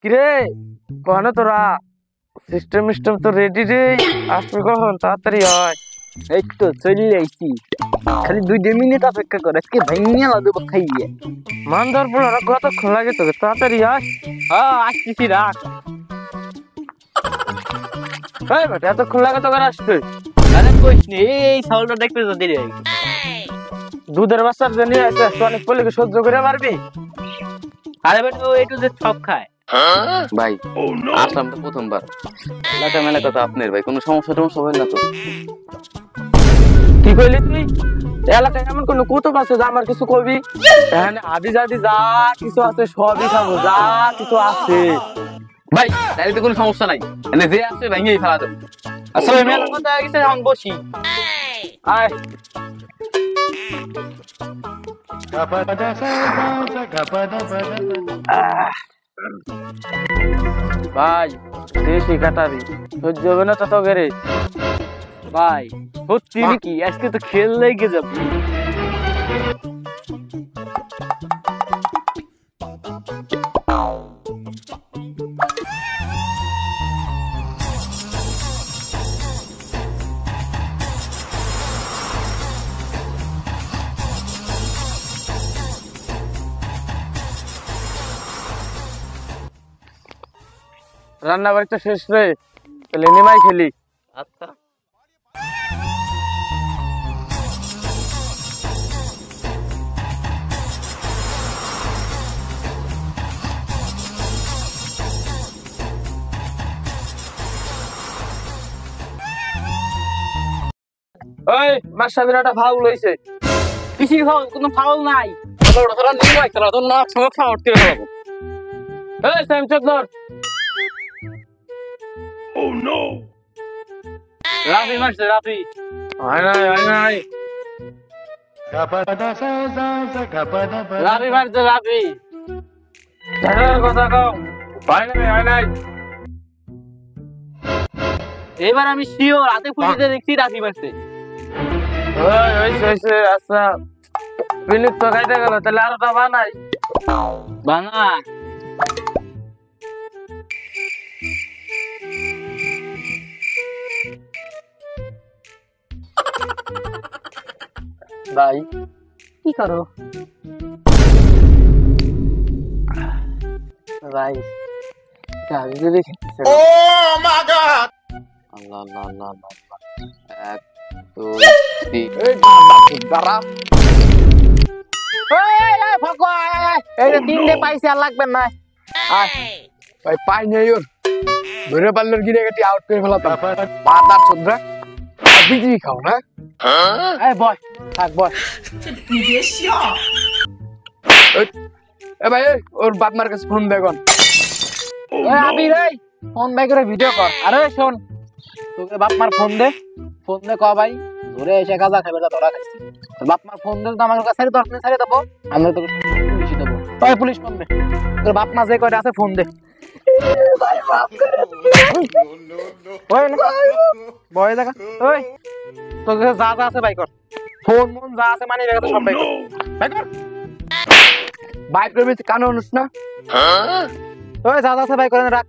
কিরে কখন তোরা সিস্টেম তো রেডি রে, আসবে কখন? তাড়াতাড়ি হয়। এই তো চলে আইছি, খালি 2 মিনিট অপেক্ষা কর, আজকে ভাইয়া দেবো খাইয়ে। মান ধর পড়া কতক্ষণ লাগে তোকে? তাড়াতাড়ি আস। হ্যাঁ আসতেছি, রাখ। বেটা এতক্ষণ লাগে তোকে আসতে? আরে কইস নি, এই ছাগলটা দেখতে তো দেরি হয়। দুধের বাচ্চার জন্য আসে, অনেক পলিকে সহ্য করে পারবি? আরে বেটা ও একটু যে সব খায় ভাই। আসলাম তো প্রথমবার, এলাকা মেলা কথা আপনার ভাই, কোনো সমস্যা টমস্যা হয় না তো? কি কইলি তুই? এলাকায় এমন কোন কুতুব আছে যা আমার কিছু কবি? এখানে আদি জাদি যা কিছু আছে সবই খাবো, যা কিছু আছে। ভাই তাহলে তো কোনো সমস্যা নাই, মানে যে আসছে ভেঙেই ফেলা যাবে। আসলে মেলা কথা হয়ে গেছে, এখন বসি। আয় ভাই, দেশি কাটারি সহ্য হবে না তো গেরে ভাই সত্যি কি আজকে তো খেল লেগে যাবে। রান্না বাড়ি তো শেষ রে, তাহলে নিমাই খেলি। আচ্ছা ওই মাস্টার বিরাটা ফাউল হইছে। কিছু ফাউল, কোনো ফাউল নাই। তোরা নিমাই খেলা, তোর না সময় খাওয়া উঠতে হবে। এই সেম চোখ ধর। রাফি মারছে, রাফি। হয় নাই রাফি মারছে, রাফি। কথা কও। হয় নাই। এবার আমি শিওর হাতে খুঁজে দেখছি রাফি মারছে। হইছে আচ্ছা, মিনিট তো খাইতে গেল, তাহলে আরো তো বানাই। বানা ভাই কি করো ভাই, গাড়ি যদি খেতেছে। আল্লাহ আল্লাহ আল্লাহ আল্লাহ। 1 2 3 দাঁড়া। এই যে 3 পাইছে, আর লাগবে না। ভাই পাই নাই ওর, ধরে পারলে গিরে গেটি আউট করে ফেলাতাম। পাতার চোদ্রা বিক্রি খাও না। এই বয় থাক, বয়। এ ভাই ওর বাপ মার কাছে ফোন দেখুন। ওই আবির, এই ফোন বাই করে ভিডিও কর। আরে শোন, তোকে বাপ মার ফোন দে ক ভাই, ধরে এসে গাজা খাবে, ধরা খাইছি। তোর বাপ মার ফোন দে, তো আমার কাছে ছেড়ে দেবো, আমরা তোকে পুলিশ দেবো। ওই পুলিশ ফোন দে, তোর বাপ মা যে কয়টা আছে ফোন দে। বয় দেখা, ওই তোর কাছে যা যা আছে বাই কর, ফোন মন যা আছে মানে সব বাই কর, বাই কর। বাইক রবি কানে অনুস না। ওই যা যা আছে বাই করে রাখ।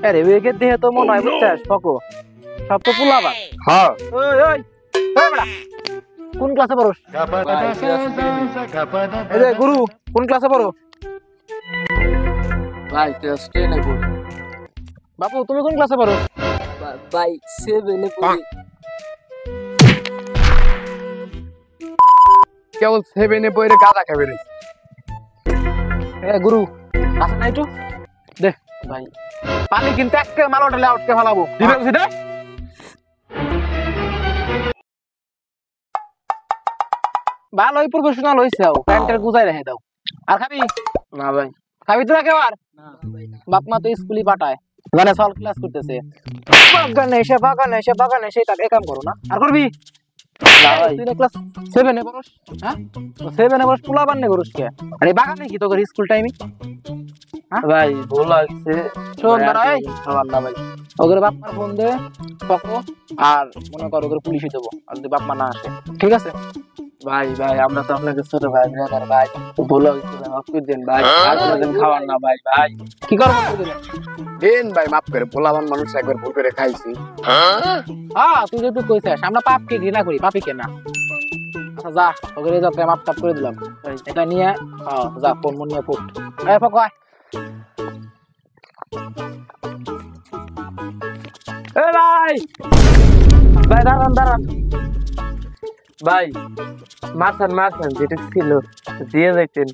আরে ওইকে দেখে তো মনে হয় বুঝছিস পকো, সব তো পুলাবা। হ্যাঁ ওই ওই ওই বড়া, কোন ক্লাসে পড়োস? এই যে গুরু, কোন ক্লাসে পড়ো? ভাই ক্লাস 10 এ পড়ি। বাপু তুমি কোন ক্লাসে পড়ো? ভাই 7 এ পড়ি। কেবল 7 এ পড়ে গাদা খাবে রে। এ গুরু আসে না একটু দে ভাই, পানি কিন্তু একটা মালটা আউটকে ফেলাবো। দিবে সেটা ভালোই প্রফেশনাল হইছে, প্যান্টের গুজাই রেখে দাও। আর খাবি না ভাই। খাবি তো কেউ? আর বাপ মা তো স্কুলই পাঠায়, মানে সল ক্লাস করতেছে, বাগানে এসে তাকে কাম করো না। আর করবি না ভাই। তুই ক্লাস 7 এ পড়স? হ্যাঁ 7 এ পড়স, পোলা বান্নে করস কে? আরে বাগানে কি তোর স্কুল টাইমে? ভাই ভুল লাগছে। শোন দাঁড়া, এই না ভাই, ওদের বাপ মার ফোন দে পকো, আর মনে কর ওদের পুলিশে দেবো আর যদি বাপ মা না আসে, ঠিক আছে? ভাই ভাই আমরা তো আপনাকে ছোট ভাই ব্রাদার ভাই ভুল হয়েছে ভাই মাফ করে দেন ভাই আর কোনোদিন খাওয়ার না ভাই ভাই কি করবো তুই? দেন ভাই মাফ করে, পোলাবান মানুষ একবার ভুল করে খাইছি। হ্যাঁ তুই যেহেতু কইছিস আমরা পাপকে ঘৃণা করি, পাপি কে না। আচ্ছা যা, তোকে এই যাত্রায় মাপ টাপ করে দিলাম। এটা নিয়ে যা, ফোন মন নিয়ে ফুট। এই ফক আয়। এ ভাই ভাই দাঁড়ান দাঁড়ান ভাই, মারছেন মারছেন যেটা ছিল দিয়ে যাইতেন।